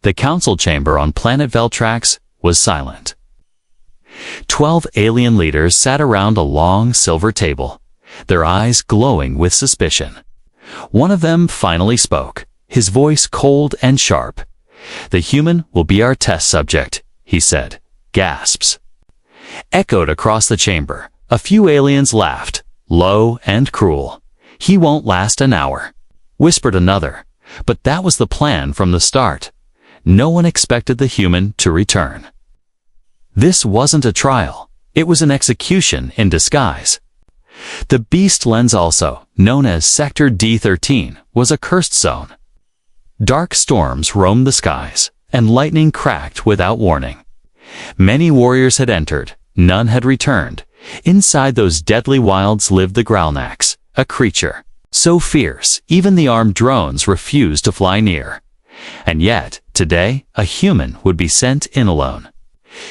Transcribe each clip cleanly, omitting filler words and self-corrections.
The council chamber on planet Veltrax was silent. 12 alien leaders sat around a long silver table, their eyes glowing with suspicion. One of them finally spoke, his voice cold and sharp. "The human will be our test subject," he said. Gasps echoed across the chamber. A few aliens laughed, low and cruel. "He won't last an hour," whispered another. But that was the plan from the start. No one expected the human to return. This wasn't a trial. It was an execution in disguise. The beast lens, also known as Sector D13, was a cursed zone. Dark storms roamed the skies, and lightning cracked without warning. Many warriors had entered, none had returned. Inside those deadly wilds lived the Galactic, a creature so fierce even the armed drones refused to fly near. And yet, today, a human would be sent in alone.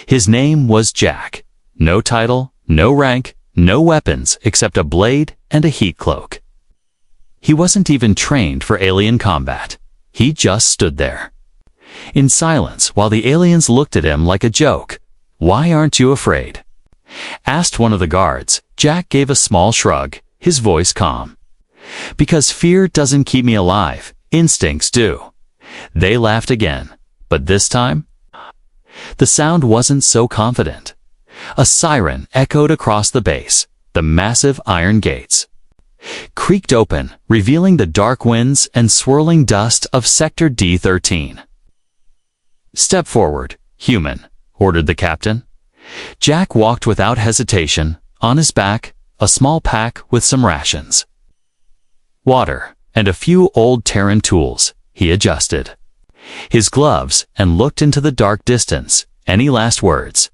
His name was Jack. No title, no rank, no weapons except a blade and a heat cloak. He wasn't even trained for alien combat. He just stood there, in silence, while the aliens looked at him like a joke. "Why aren't you afraid?" asked one of the guards. Jack gave a small shrug, his voice calm. "Because fear doesn't keep me alive, instincts do." They laughed again, but this time, the sound wasn't so confident. A siren echoed across the base. The massive iron gates creaked open, revealing the dark winds and swirling dust of Sector D13. "Step forward, human," ordered the captain. Jack walked without hesitation. On his back, a small pack with some rations, water, and a few old Terran tools. He adjusted his gloves and looked into the dark distance. "Any last words?"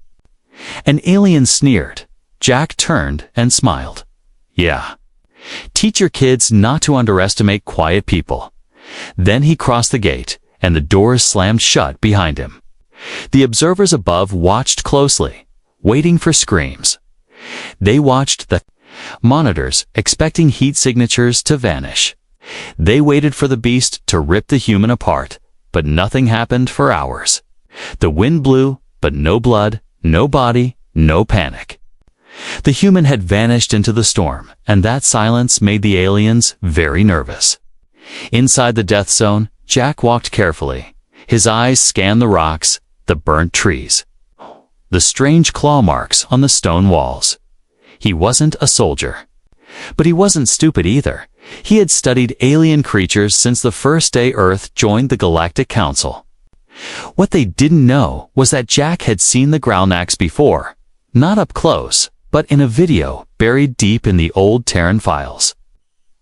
An alien sneered. Jack turned and smiled. "Yeah. Teach your kids not to underestimate quiet people." Then he crossed the gate, and the doors slammed shut behind him. The observers above watched closely, waiting for screams. They watched the monitors, expecting heat signatures to vanish. They waited for the beast to rip the human apart, but nothing happened for hours. The wind blew, but no blood, no body, no panic. The human had vanished into the storm, and that silence made the aliens very nervous. Inside the death zone, Jack walked carefully. His eyes scanned the rocks, the burnt trees, the strange claw marks on the stone walls. He wasn't a soldier, but he wasn't stupid either. He had studied alien creatures since the first day Earth joined the Galactic Council. What they didn't know was that Jack had seen the Galactic before, not up close, but in a video buried deep in the old Terran files.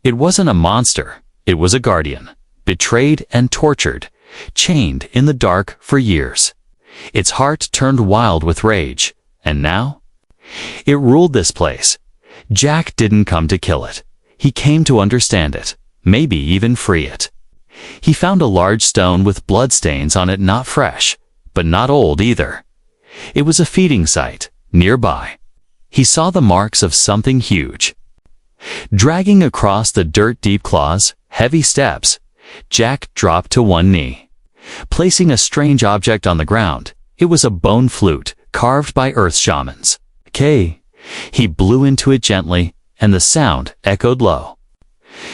It wasn't a monster, it was a guardian, betrayed and tortured, chained in the dark for years. Its heart turned wild with rage, and now it ruled this place. Jack didn't come to kill it. He came to understand it, maybe even free it. He found a large stone with bloodstains on it, not fresh, but not old either. It was a feeding site, nearby. He saw the marks of something huge. Dragging across the dirt-deep claws, heavy steps, Jack dropped to one knee, placing a strange object on the ground. It was a bone flute, carved by Earth shamans. "K." He blew into it gently, and the sound echoed low,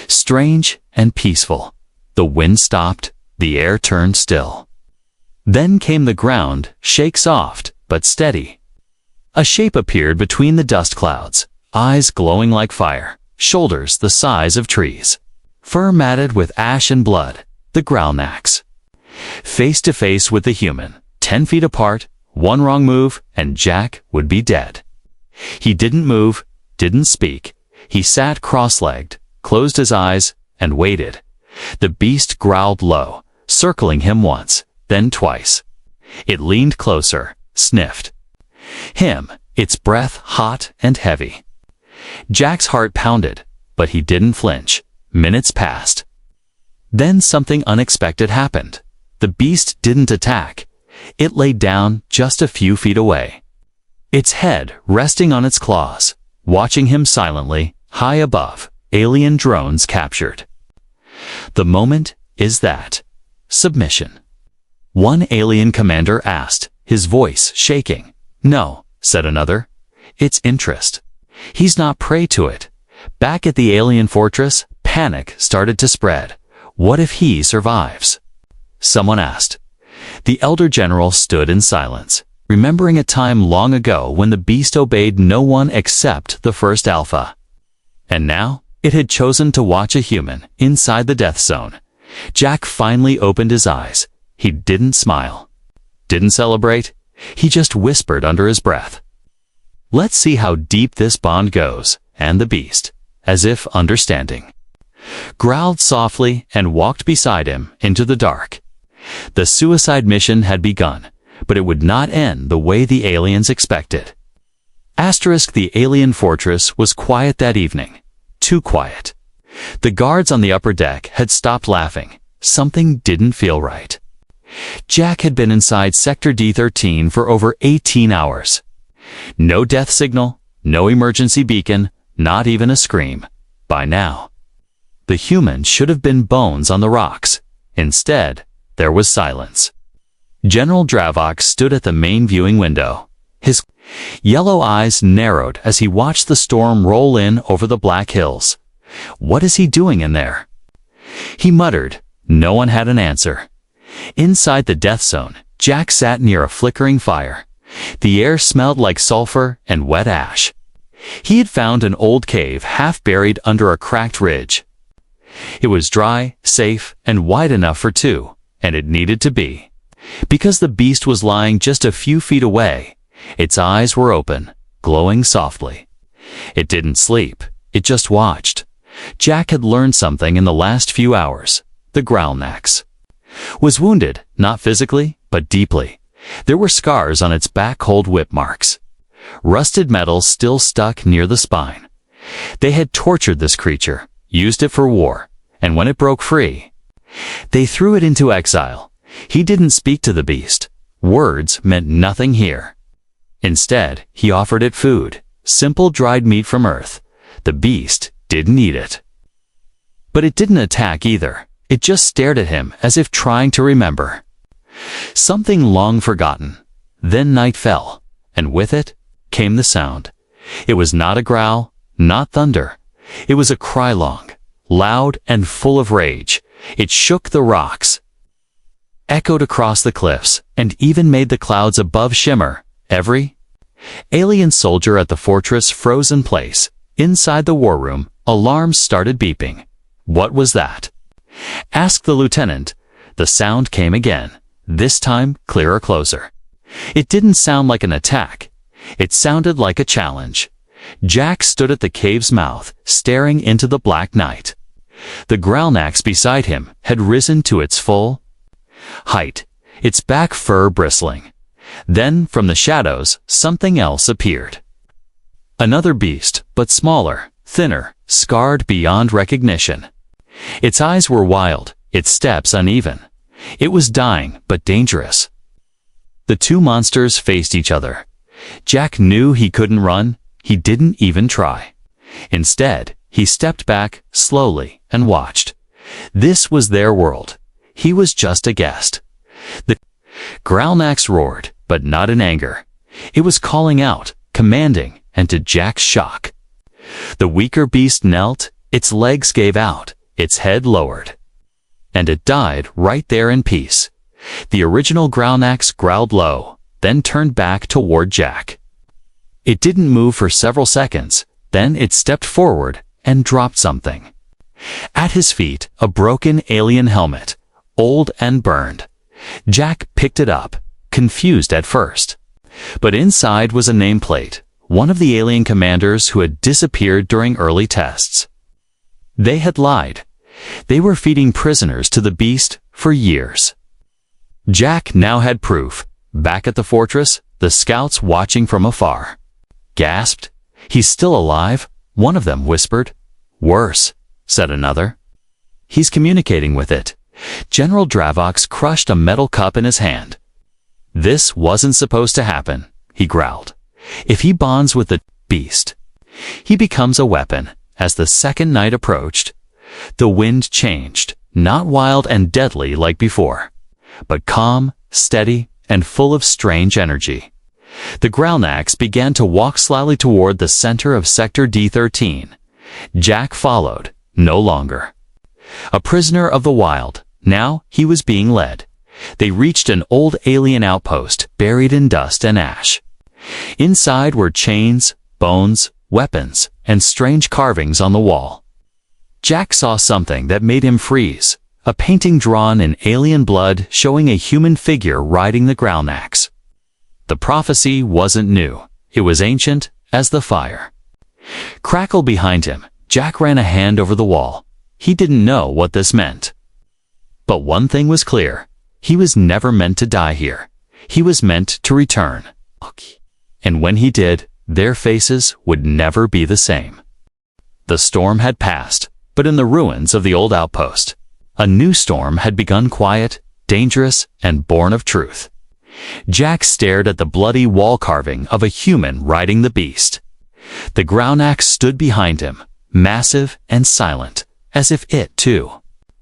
strange and peaceful. The wind stopped, the air turned still. Then came the ground, shake soft, but steady. A shape appeared between the dust clouds, eyes glowing like fire, shoulders the size of trees, fur matted with ash and blood. The Galactic, face to face with the human, 10 feet apart. One wrong move, and Jack would be dead. He didn't move, didn't speak. He sat cross-legged, closed his eyes, and waited. The beast growled low, circling him once, then twice. It leaned closer, sniffed him, its breath hot and heavy. Jack's heart pounded, but he didn't flinch. Minutes passed. Then something unexpected happened. The beast didn't attack. It lay down just a few feet away, its head resting on its claws, watching him silently. High above, alien drones captured. The moment is that. Submission. One alien commander asked, his voice shaking. "No," said another. "It's interest. He's not prey to it." Back at the alien fortress, panic started to spread. What if he survives? Someone asked. The elder general stood in silence, remembering a time long ago when the beast obeyed no one except the first alpha. And now, it had chosen to watch a human inside the death zone. Jack finally opened his eyes. He didn't smile. Didn't celebrate. He just whispered under his breath. "Let's see how deep this bond goes," and the beast, as if understanding, growled softly and walked beside him into the dark. The suicide mission had begun, but it would not end the way the aliens expected. The alien fortress was quiet that evening. Too quiet. The guards on the upper deck had stopped laughing. Something didn't feel right. Jack had been inside Sector D13 for over 18 hours. No death signal, no emergency beacon, not even a scream. By now, the human should have been bones on the rocks. Instead, there was silence. General Dravok stood at the main viewing window. His yellow eyes narrowed as he watched the storm roll in over the Black Hills. What is he doing in there? He muttered. No one had an answer. Inside the death zone, Jack sat near a flickering fire. The air smelled like sulfur and wet ash. He had found an old cave half buried under a cracked ridge. It was dry, safe, and wide enough for two, and it needed to be. Because the beast was lying just a few feet away, its eyes were open, glowing softly. It didn't sleep, it just watched. Jack had learned something in the last few hours. The Growlnax was wounded, not physically, but deeply. There were scars on its back, cold whip marks. Rusted metal still stuck near the spine. They had tortured this creature, used it for war, and when it broke free, they threw it into exile. He didn't speak to the beast. Words meant nothing here. Instead, he offered it food, simple dried meat from Earth. The beast didn't eat it. But it didn't attack either. It just stared at him as if trying to remember something long forgotten. Then night fell, and with it came the sound. It was not a growl, not thunder. It was a cry, long, loud, and full of rage. It shook the rocks, echoed across the cliffs, and even made the clouds above shimmer. Every alien soldier at the fortress froze in place. Inside the war room, alarms started beeping. What was that? Asked the lieutenant. The sound came again, this time clearer, closer. It didn't sound like an attack. It sounded like a challenge. Jack stood at the cave's mouth, staring into the black night. The Growlnax beside him had risen to its full height, its back fur bristling. Then, from the shadows, something else appeared. Another beast, but smaller, thinner, scarred beyond recognition. Its eyes were wild, its steps uneven. It was dying, but dangerous. The two monsters faced each other. Jack knew he couldn't run. He didn't even try. Instead, he stepped back, slowly, and watched. This was their world. He was just a guest. The Growlnax roared, but not in anger. It was calling out, commanding, and to Jack's shock, the weaker beast knelt, its legs gave out, its head lowered. And it died right there in peace. The original Growlnax growled low, then turned back toward Jack. It didn't move for several seconds, then it stepped forward and dropped something. At his feet, a broken alien helmet, old and burned. Jack picked it up, confused at first. But inside was a nameplate, one of the alien commanders who had disappeared during early tests. They had lied. They were feeding prisoners to the beast for years. Jack now had proof. Back at the fortress, the scouts watching from afar gasped. "He's still alive," one of them whispered. "Worse," said another. "He's communicating with it." General Dravok crushed a metal cup in his hand. "This wasn't supposed to happen," he growled. "If he bonds with the beast, he becomes a weapon." As the second night approached, the wind changed, not wild and deadly like before. but calm, steady, and full of strange energy. The Galactic began to walk slowly toward the center of Sector D13. Jack followed, no longer a prisoner of the wild. Now he was being led. They reached an old alien outpost buried in dust and ash. Inside were chains, bones, weapons, and strange carvings on the wall. Jack saw something that made him freeze, a painting drawn in alien blood showing a human figure riding the Galactic. The prophecy wasn't new. It was ancient as the fire. Crackle behind him, Jack ran a hand over the wall. He didn't know what this meant. But one thing was clear. He was never meant to die here. He was meant to return. And when he did, their faces would never be the same. The storm had passed, but in the ruins of the old outpost, a new storm had begun, quiet, dangerous, and born of truth. Jack stared at the bloody wall carving of a human riding the beast. The Galactic stood behind him, massive and silent, as if it, too,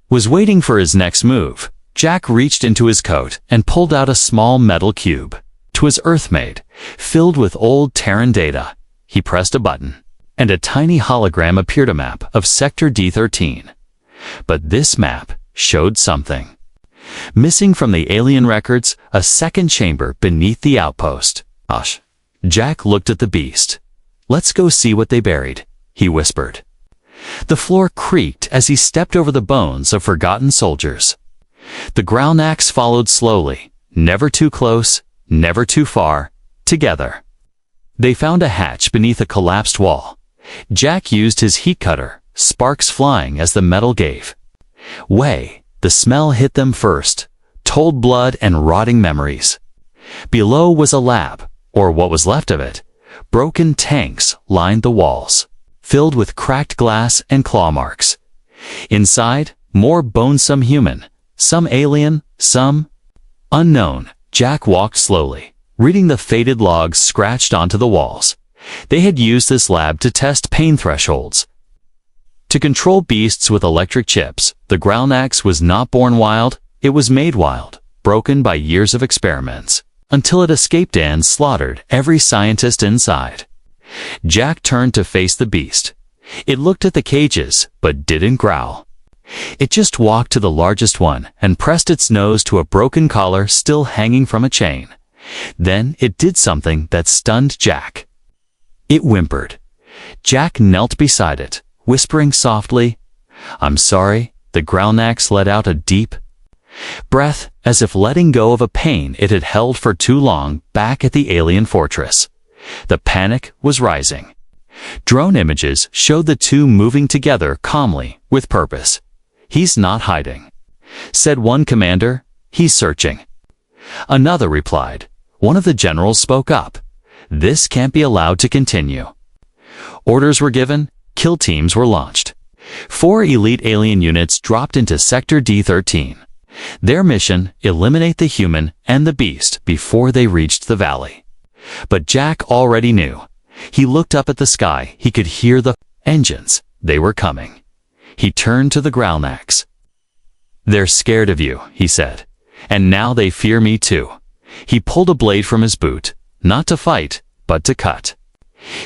was waiting for his next move. Jack reached into his coat and pulled out a small metal cube. 'Twas Earth-made, filled with old Terran data. He pressed a button, and a tiny hologram appeared, a map of Sector D13. But this map showed something. Missing from the alien records, a second chamber beneath the outpost. Hush. Jack looked at the beast. "Let's go see what they buried," he whispered. The floor creaked as he stepped over the bones of forgotten soldiers. The Galactic followed slowly, never too close, never too far, together. They found a hatch beneath a collapsed wall. Jack used his heat cutter, sparks flying as the metal gave way. The smell hit them first, told blood and rotting memories. Below was a lab, or what was left of it. Broken tanks lined the walls, filled with cracked glass and claw marks. Inside, more bonesome human, some alien, some unknown. Jack walked slowly, reading the faded logs scratched onto the walls. They had used this lab to test pain thresholds, to control beasts with electric chips. The Galactic was not born wild, it was made wild, broken by years of experiments, until it escaped and slaughtered every scientist inside. Jack turned to face the beast. It looked at the cages, but didn't growl. It just walked to the largest one and pressed its nose to a broken collar still hanging from a chain. Then it did something that stunned Jack. It whimpered. Jack knelt beside it, whispering softly, "I'm sorry." The Galactic let out a deep breath, as if letting go of a pain it had held for too long back at the alien fortress. The panic was rising. Drone images showed the two moving together calmly, with purpose. "He's not hiding," said one commander. "He's searching." Another replied. One of the generals spoke up. "This can't be allowed to continue." Orders were given. Kill teams were launched. 4 elite alien units dropped into Sector D13. Their mission, eliminate the human and the beast before they reached the valley. But Jack already knew. He looked up at the sky. He could hear the engines. They were coming. He turned to the Galactic. "They're scared of you," he said. "And now they fear me too." He pulled a blade from his boot, not to fight, but to cut.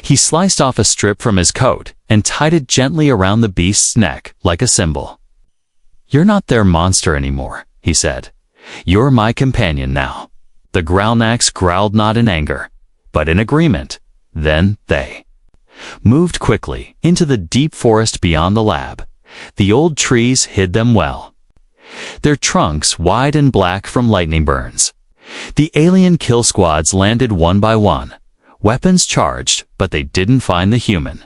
He sliced off a strip from his coat and tied it gently around the beast's neck like a symbol. "You're not their monster anymore," he said. "You're my companion now." The Galactic growled, not in anger, but in agreement. Then they moved quickly into the deep forest beyond the lab. The old trees hid them well, their trunks wide and black from lightning burns. The alien kill squads landed one by one, weapons charged, but they didn't find the human.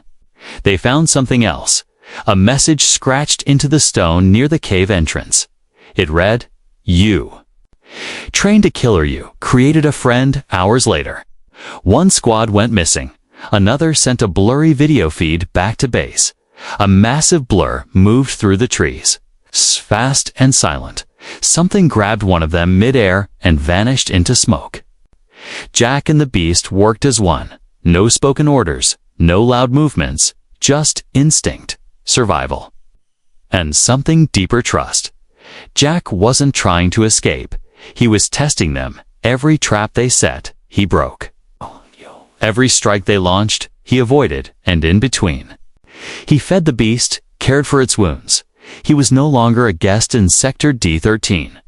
They found something else, a message scratched into the stone near the cave entrance. It read, "You trained a killer, you created a friend." Hours later, one squad went missing. Another sent a blurry video feed back to base. A massive blur moved through the trees, fast and silent. Something grabbed one of them mid-air and vanished into smoke. Jack and the beast worked as one. No spoken orders, no loud movements, just instinct, survival, and something deeper, trust. Jack wasn't trying to escape. He was testing them. Every trap they set, he broke. Every strike they launched, he avoided, and in between. He fed the beast, cared for its wounds. He was no longer a guest in Sector D13.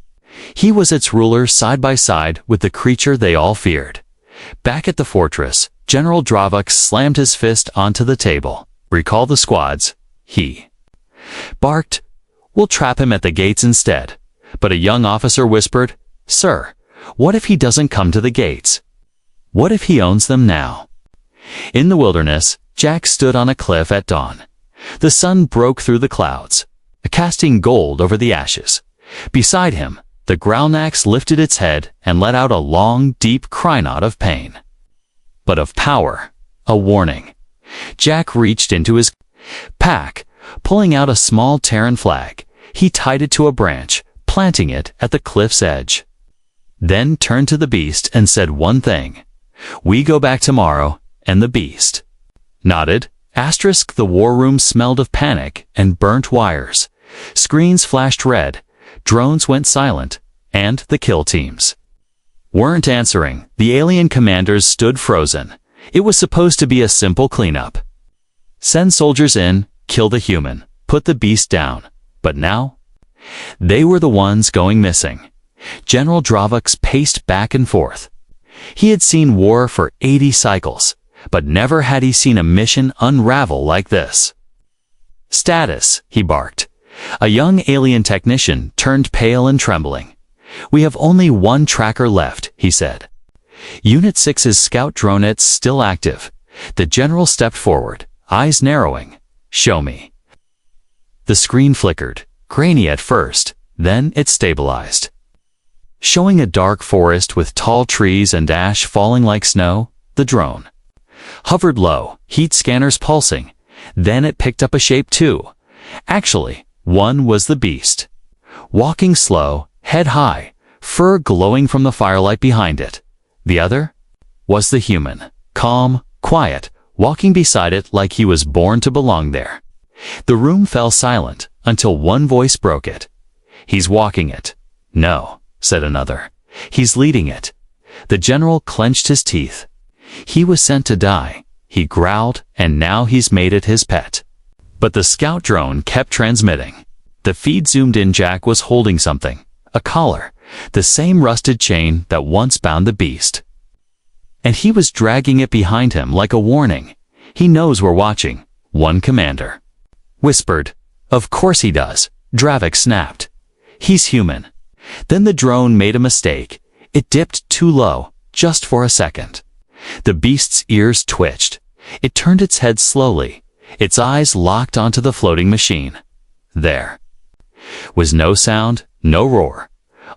He was its ruler side by side with the creature they all feared. Back at the fortress, General Dravok slammed his fist onto the table. "Recall the squads," he barked. "We'll trap him at the gates instead." But a young officer whispered, "Sir, what if he doesn't come to the gates? What if he owns them now?" In the wilderness, Jack stood on a cliff at dawn. The sun broke through the clouds, casting gold over the ashes. Beside him, the Growlnax lifted its head and let out a long, deep cry, not of pain, but of power, a warning. Jack reached into his pack, pulling out a small Terran flag. He tied it to a branch, planting it at the cliff's edge. Then turned to the beast and said one thing: "We go back tomorrow," and the beast nodded. The war room smelled of panic and burnt wires. Screens flashed red, drones went silent, and the kill teams weren't answering. The alien commanders stood frozen. It was supposed to be a simple cleanup. Send soldiers in, kill the human, put the beast down. But now, they were the ones going missing. General Dravok paced back and forth. He had seen war for 80 cycles, but never had he seen a mission unravel like this. "Status," he barked. A young alien technician turned pale and trembling. "We have only one tracker left," he said. "Unit 6's scout dronettes still active." The general stepped forward, eyes narrowing. "Show me." The screen flickered, grainy at first, then it stabilized, showing a dark forest with tall trees and ash falling like snow. The drone hovered low, heat scanners pulsing. Then it picked up a shape too. Actually, one was the beast, walking slow, head high, fur glowing from the firelight behind it. The other was the human, calm, quiet, walking beside it like he was born to belong there. The room fell silent until one voice broke it. "He's walking it." "No," said another. "He's leading it." The general clenched his teeth. He was sent to die, he growled, and now he's made it his pet. But the scout drone kept transmitting. The feed zoomed in. Jack was holding something, a collar, the same rusted chain that once bound the beast. And he was dragging it behind him like a warning. "He knows we're watching," one commander whispered. "Of course he does," Dravok snapped. "He's human." Then the drone made a mistake. It dipped too low, just for a second. The beast's ears twitched. It turned its head slowly. Its eyes locked onto the floating machine. There was no sound, no roar,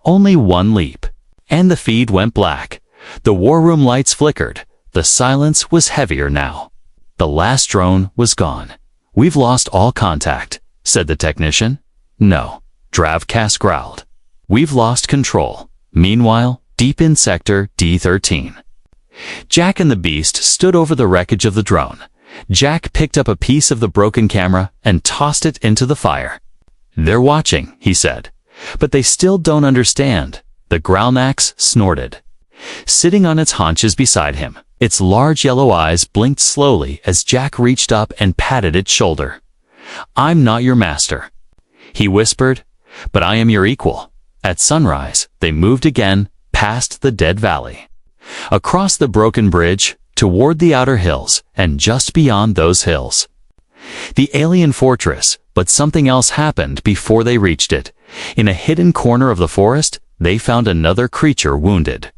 only one leap. And the feed went black. The war room lights flickered. The silence was heavier now. The last drone was gone. "We've lost all contact," said the technician. "No," Dravok growled. "We've lost control." Meanwhile, deep in Sector D13, Jack and the beast stood over the wreckage of the drone. Jack picked up a piece of the broken camera and tossed it into the fire. "They're watching," he said. "But they still don't understand." The Growlnax snorted, sitting on its haunches beside him. Its large yellow eyes blinked slowly as Jack reached up and patted its shoulder. "I'm not your master," he whispered, "but I am your equal." At sunrise, they moved again, past the dead valley, across the broken bridge, toward the outer hills, and just beyond those hills, the alien fortress. But something else happened before they reached it. In a hidden corner of the forest, they found another creature wounded.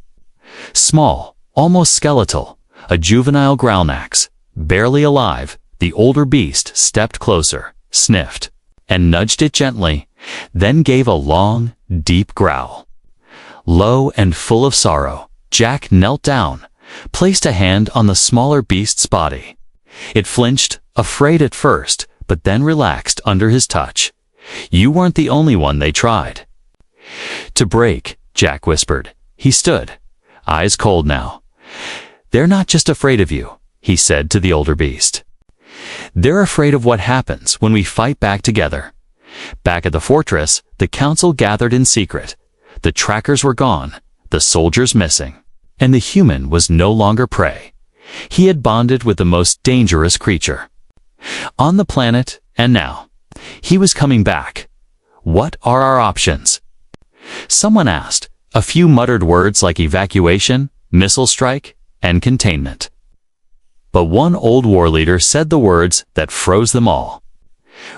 Small, almost skeletal, a juvenile Growlnax, barely alive. The older beast stepped closer, sniffed, and nudged it gently, then gave a long, deep growl. Low and full of sorrow, Jack knelt down, placed a hand on the smaller beast's body. It flinched, afraid at first, but then relaxed under his touch. "You weren't the only one they tried to break," Jack whispered. He stood, eyes cold now. "They're not just afraid of you," he said to the older beast. "They're afraid of what happens when we fight back together." Back at the fortress, the council gathered in secret. The trackers were gone, the soldiers missing, and the human was no longer prey. He had bonded with the most dangerous creature on the planet, and now he was coming back. What are our options? Someone asked. A few muttered words like evacuation, missile strike, and containment. But one old war leader said the words that froze them all.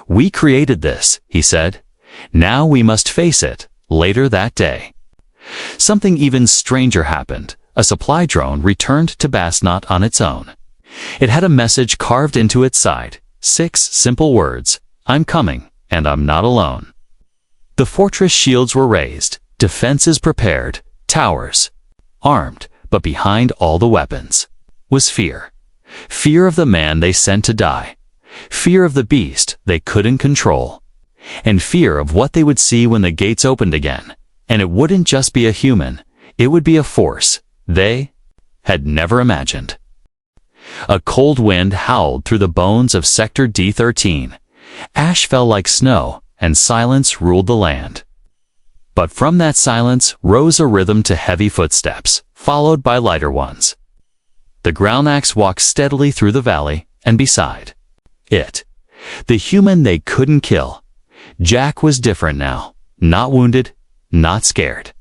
"We created this," he said. "Now we must face it." Later that day, something even stranger happened. A supply drone returned to Basnot on its own. It had a message carved into its side. 6 simple words: "I'm coming, and I'm not alone." The fortress shields were raised, defenses prepared, towers armed, but behind all the weapons was fear. Fear of the man they sent to die. Fear of the beast they couldn't control. And fear of what they would see when the gates opened again. And it wouldn't just be a human, it would be a force they had never imagined. A cold wind howled through the bones of Sector D13. Ash fell like snow, and silence ruled the land. But from that silence rose a rhythm to heavy footsteps, followed by lighter ones. The Galactic walked steadily through the valley, and beside it, the human they couldn't kill. Jack was different now, not wounded, not scared.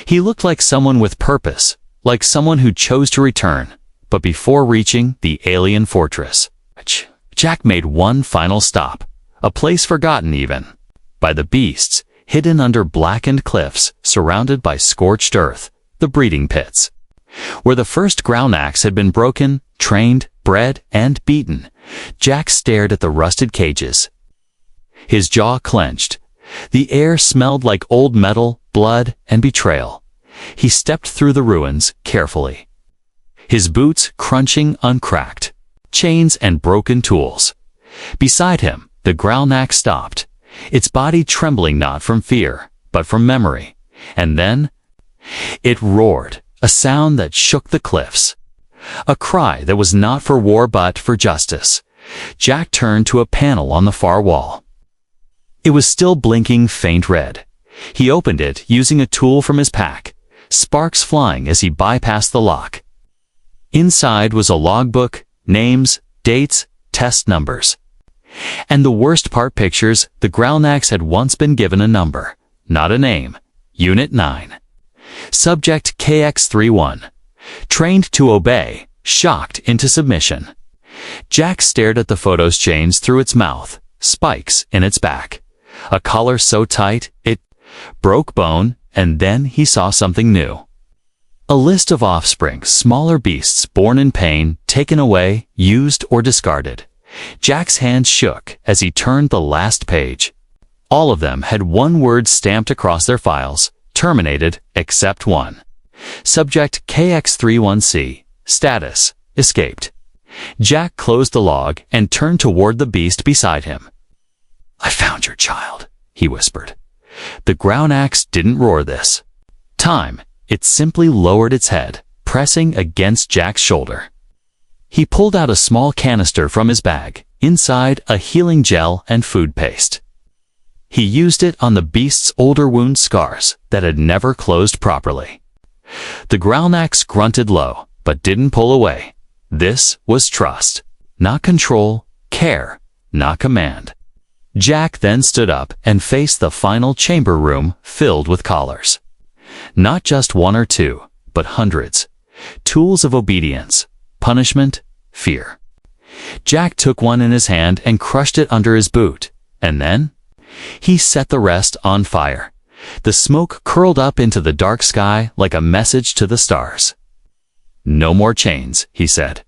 He looked like someone with purpose, like someone who chose to return, but before reaching the alien fortress, Jack made one final stop, a place forgotten even by the beasts, hidden under blackened cliffs, surrounded by scorched earth, the breeding pits, where the first Galactic had been broken, trained, bred, and beaten. Jack stared at the rusted cages. His jaw clenched. The air smelled like old metal, blood, and betrayal. He stepped through the ruins carefully, his boots crunching uncracked chains and broken tools. Beside him, the Galactic stopped, its body trembling not from fear, but from memory. And then it roared, a sound that shook the cliffs. A cry that was not for war but for justice. Jack turned to a panel on the far wall. It was still blinking faint red. He opened it using a tool from his pack, sparks flying as he bypassed the lock. Inside was a logbook, names, dates, test numbers. And the worst part, pictures. The Galactic had once been given a number, not a name. Unit 9. Subject KX-31. Trained to obey, shocked into submission. Jack stared at the photos chains through its mouth, spikes in its back. A collar so tight, it broke bone, and then he saw something new. A list of offspring, smaller beasts born in pain, taken away, used, or discarded. Jack's hand shook as he turned the last page. All of them had one word stamped across their files: terminated, except one. Subject KX-31C. Status: escaped. Jack closed the log and turned toward the beast beside him. "I found your child," he whispered. The Galactic didn't roar this time. It simply lowered its head, pressing against Jack's shoulder. He pulled out a small canister from his bag, inside a healing gel and food paste. He used it on the beast's older wound scars that had never closed properly. The Galactic grunted low, but didn't pull away. This was trust, not control, care, not command. Jack then stood up and faced the final chamber room filled with collars. Not just one or two, but hundreds. Tools of obedience, punishment, fear. Jack took one in his hand and crushed it under his boot, and then he set the rest on fire. The smoke curled up into the dark sky like a message to the stars. "No more chains," he said.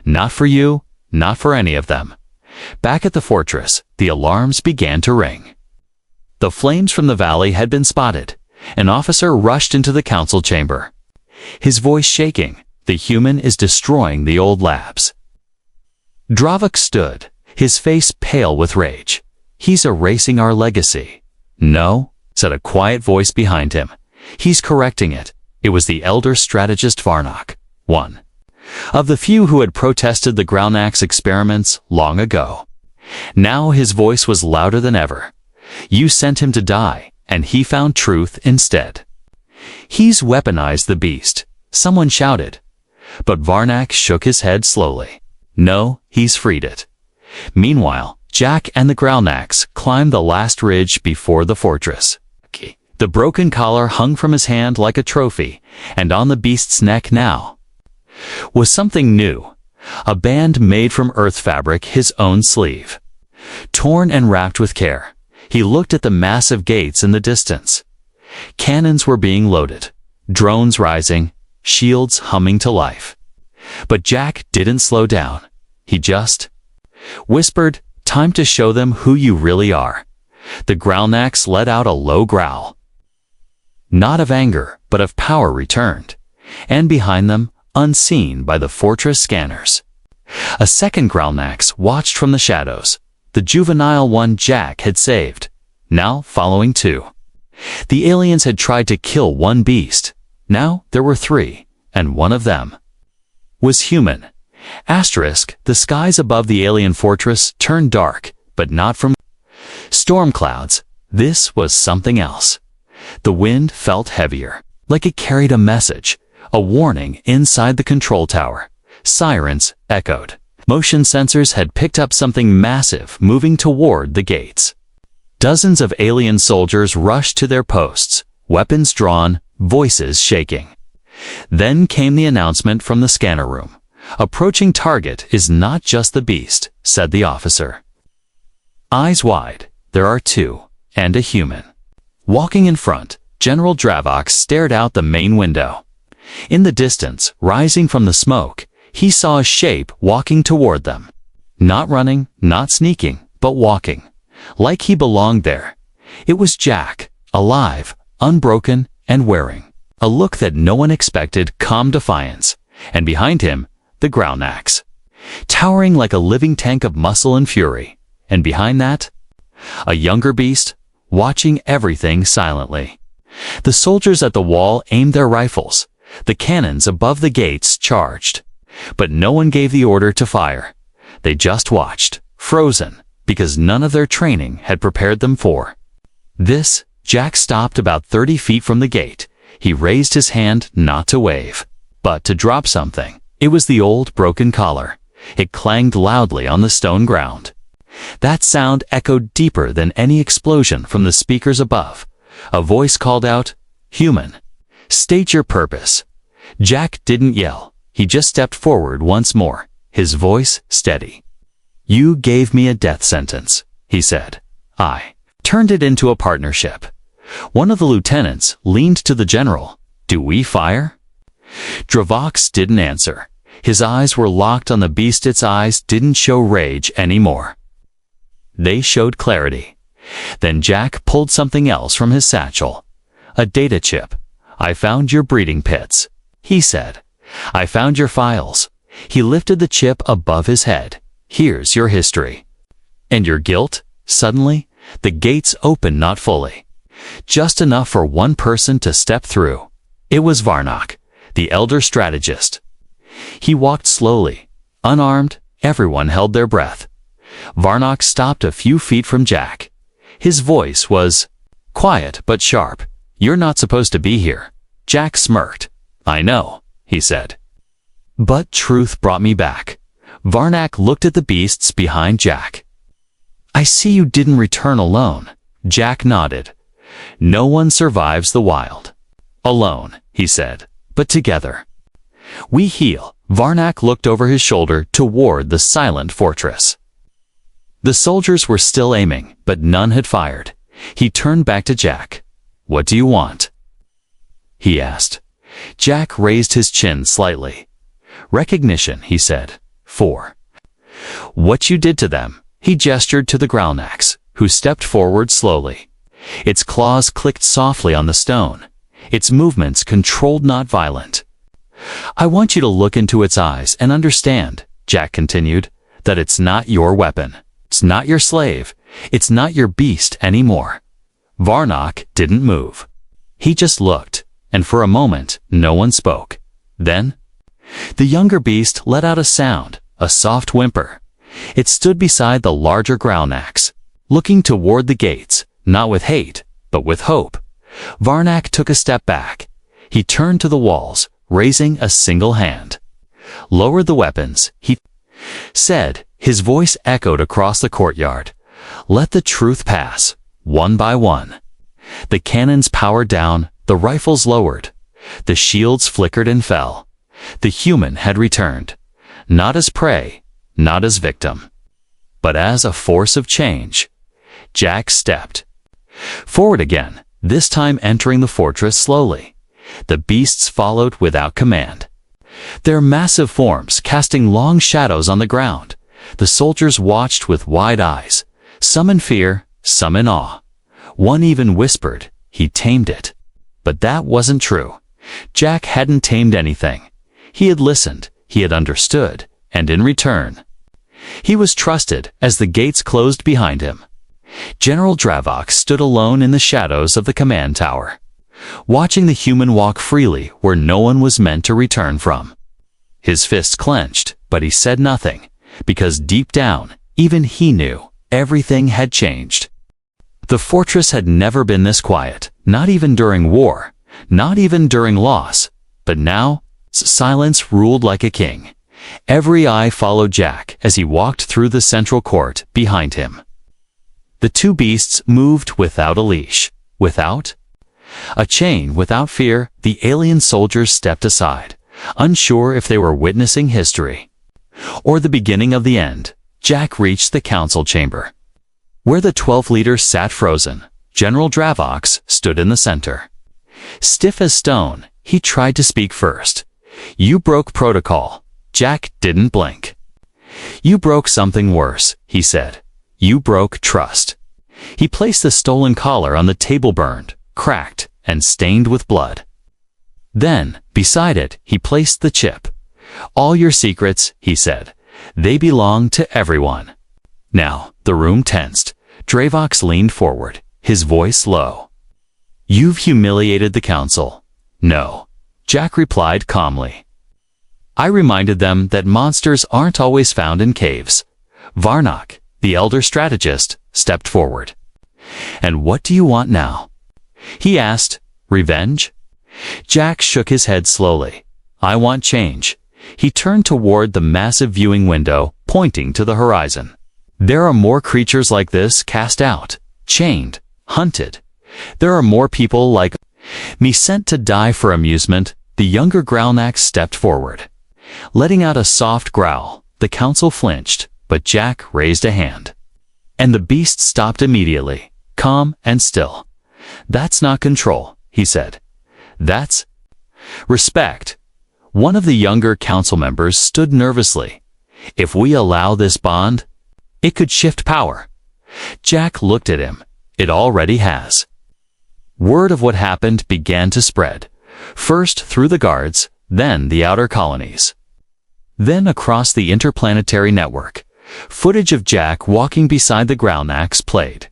"Not for you, not for any of them." Back at the fortress, the alarms began to ring. The flames from the valley had been spotted. An officer rushed into the council chamber, his voice shaking. "The human is destroying the old labs." Dravik stood, his face pale with rage. "He's erasing our legacy." "No," said a quiet voice behind him. "He's correcting it." It was the elder strategist Varnock, one of the few who had protested the Galactic's experiments long ago. Now his voice was louder than ever. "You sent him to die, and he found truth instead." "He's weaponized the beast," someone shouted. But Varnak shook his head slowly. "No, he's freed it." Meanwhile, Jack and the Growlnax climbed the last ridge before the fortress. The broken collar hung from his hand like a trophy, and on the beast's neck now was something new, a band made from earth fabric, his own sleeve. Torn and wrapped with care, he looked at the massive gates in the distance. Cannons were being loaded, drones rising, shields humming to life. But Jack didn't slow down. He just whispered, "Time to show them who you really are." The Growlnax let out a low growl. Not of anger, but of power returned. And behind them, unseen by the fortress scanners, a second Growlnax watched from the shadows, the juvenile one Jack had saved, now following two. The aliens had tried to kill one beast. Now there were three, and one of them was human. Asterisk, the skies above the alien fortress turned dark, but not from storm clouds. This was something else. The wind felt heavier, like it carried a message, a warning inside the control tower. Sirens echoed. Motion sensors had picked up something massive moving toward the gates. Dozens of alien soldiers rushed to their posts, weapons drawn, voices shaking. Then came the announcement from the scanner room. "Approaching target is not just the beast," said the officer. Eyes wide, there are two, and a human. Walking in front, General Dravox stared out the main window. In the distance, rising from the smoke, he saw a shape walking toward them. Not running, not sneaking, but walking. Like he belonged there. It was Jack, alive, unbroken, and wearing a look that no one expected, calm defiance. And behind him, the Growlnax, towering like a living tank of muscle and fury. And behind that, a younger beast, watching everything silently. The soldiers at the wall aimed their rifles. The cannons above the gates charged. But no one gave the order to fire. They just watched, frozen, because none of their training had prepared them for this. Jack stopped about 30 feet from the gate. He raised his hand not to wave, but to drop something. It was the old broken collar. It clanged loudly on the stone ground. That sound echoed deeper than any explosion from the speakers above. A voice called out, "Human, state your purpose." Jack didn't yell. He just stepped forward once more, his voice steady. "You gave me a death sentence," he said. "I turned it into a partnership." One of the lieutenants leaned to the general. "Do we fire?" Dravox didn't answer. His eyes were locked on the beast. Its eyes didn't show rage anymore. They showed clarity. Then Jack pulled something else from his satchel. A data chip. "I found your breeding pits," he said. "I found your files." He lifted the chip above his head. "Here's your history." "And your guilt?" Suddenly, the gates opened, not fully. Just enough for one person to step through. It was Varnak, the elder strategist. He walked slowly, unarmed. Everyone held their breath. Varnak stopped a few feet from Jack. His voice was quiet but sharp. "You're not supposed to be here." Jack smirked. "I know," he said. "But truth brought me back." Varnak looked at the beasts behind Jack. "I see you didn't return alone." Jack nodded. "No one survives the wild alone," he said, "but together we heal." Varnak looked over his shoulder toward the silent fortress. The soldiers were still aiming, but none had fired. He turned back to Jack. "What do you want?" he asked. Jack raised his chin slightly. "Recognition," he said. "For what you did to them." He gestured to the Growlnax, who stepped forward slowly. Its claws clicked softly on the stone. Its movements controlled, not violent. "I want you to look into its eyes and understand," Jack continued, "that it's not your weapon. It's not your slave. It's not your beast anymore." Varnak didn't move. He just looked, and for a moment, no one spoke. Then, the younger beast let out a sound, a soft whimper. It stood beside the larger Growlnax, looking toward the gates, not with hate, but with hope. Varnak took a step back, He turned to the walls, raising a single hand. "Lower the weapons," he said. His voice echoed across the courtyard. "Let the truth pass, one by one." The cannons powered down, the rifles lowered. The shields flickered and fell. The human had returned, not as prey, not as victim, but as a force of change. Jack stepped forward again, this time entering the fortress slowly. The beasts followed without command, their massive forms casting long shadows on the ground. The soldiers watched with wide eyes, some in fear, some in awe. One even whispered, "He tamed it." But that wasn't true. Jack hadn't tamed anything. He had listened, he had understood, and in return, he was trusted as the gates closed behind him. General Dravok stood alone in the shadows of the command tower, watching the human walk freely where no one was meant to return from. His fists clenched, but he said nothing, because deep down, even he knew everything had changed. The fortress had never been this quiet, not even during war, not even during loss, but now, silence ruled like a king. Every eye followed Jack as he walked through the central court behind him. The two beasts moved without a leash, without a chain, without fear. The alien soldiers stepped aside, unsure if they were witnessing history or the beginning of the end. Jack reached the council chamber, where the 12 leaders sat frozen. General Dravok stood in the center. Stiff as stone, he tried to speak first. "You broke protocol." Jack didn't blink. "You broke something worse," he said. "You broke trust." He placed the stolen collar on the table, burned, cracked, and stained with blood. Then, beside it, he placed the chip. "All your secrets," he said. "They belong to everyone." Now, the room tensed. Dravok leaned forward, his voice low. "You've humiliated the council." "No," Jack replied calmly. "I reminded them that monsters aren't always found in caves." Varnock, the elder strategist, stepped forward. "And what do you want now?" he asked. "Revenge?" Jack shook his head slowly. "I want change." He turned toward the massive viewing window, pointing to the horizon. "There are more creatures like this cast out, chained, hunted. There are more people like me sent to die for amusement." The younger Galactic stepped forward, letting out a soft growl. The council flinched, but Jack raised a hand, and the beast stopped immediately, calm and still. "That's not control," he said. "That's respect." One of the younger council members stood nervously. "If we allow this bond, it could shift power." Jack looked at him. "It already has." Word of what happened began to spread, first through the guards, then the outer colonies, then across the interplanetary network. Footage of Jack walking beside the Galactics played.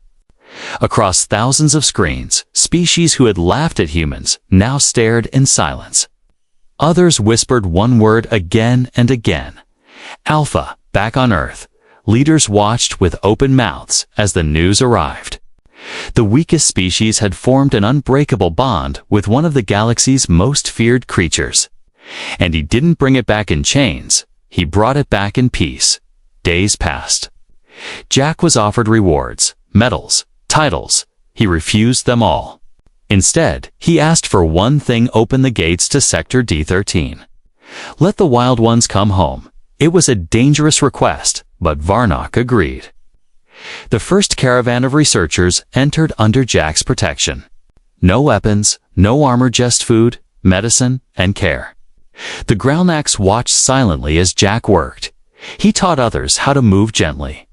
Across thousands of screens, species who had laughed at humans now stared in silence. Others whispered one word again and again. "Alpha, back on Earth." Leaders watched with open mouths as the news arrived. The weakest species had formed an unbreakable bond with one of the galaxy's most feared creatures. And he didn't bring it back in chains, he brought it back in peace. Days passed. Jack was offered rewards, medals, titles. He refused them all. Instead, he asked for one thing: open the gates to Sector D13. Let the wild ones come home. It was a dangerous request, but Varnock agreed. The first caravan of researchers entered under Jack's protection. No weapons, no armor, just food, medicine, and care. The Galactics watched silently as Jack worked. He taught others how to move gently,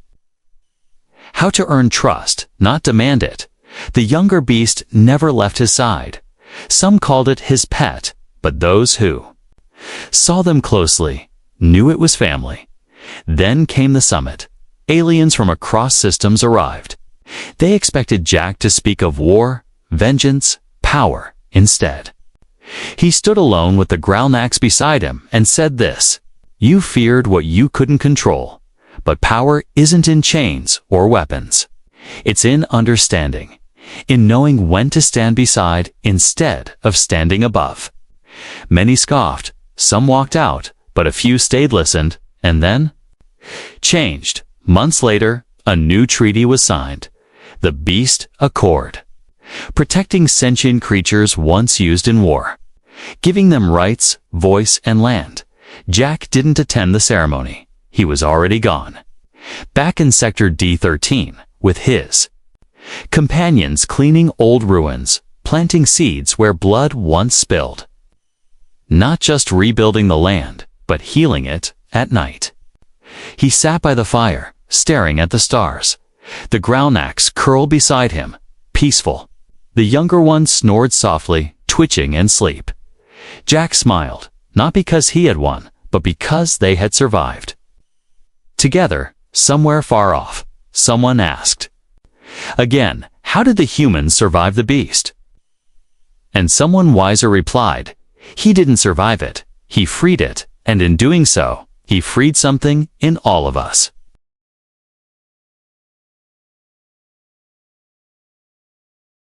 how to earn trust, not demand it. The younger beast never left his side. Some called it his pet, but those who saw them closely knew it was family. Then came the summit. Aliens from across systems arrived. They expected Jack to speak of war, vengeance, power instead. He stood alone with the Galactics beside him and said this: "You feared what you couldn't control, but power isn't in chains or weapons. It's in understanding, in knowing when to stand beside instead of standing above." Many scoffed, some walked out, but a few stayed, listened, and then changed. Months later, a new treaty was signed, the Beast Accord, protecting sentient creatures once used in war, giving them rights, voice, and land. Jack didn't attend the ceremony. He was already gone, back in Sector D13 with his companions, cleaning old ruins, planting seeds where blood once spilled. Not just rebuilding the land, but healing it at night. He sat by the fire, staring at the stars. The groundnax curled beside him, peaceful. The younger one snored softly, twitching in sleep. Jack smiled, not because he had won, but because they had survived. Together, somewhere far off, someone asked again, how did the humans survive the beast? And someone wiser replied, he didn't survive it, he freed it, and in doing so, he freed something in all of us.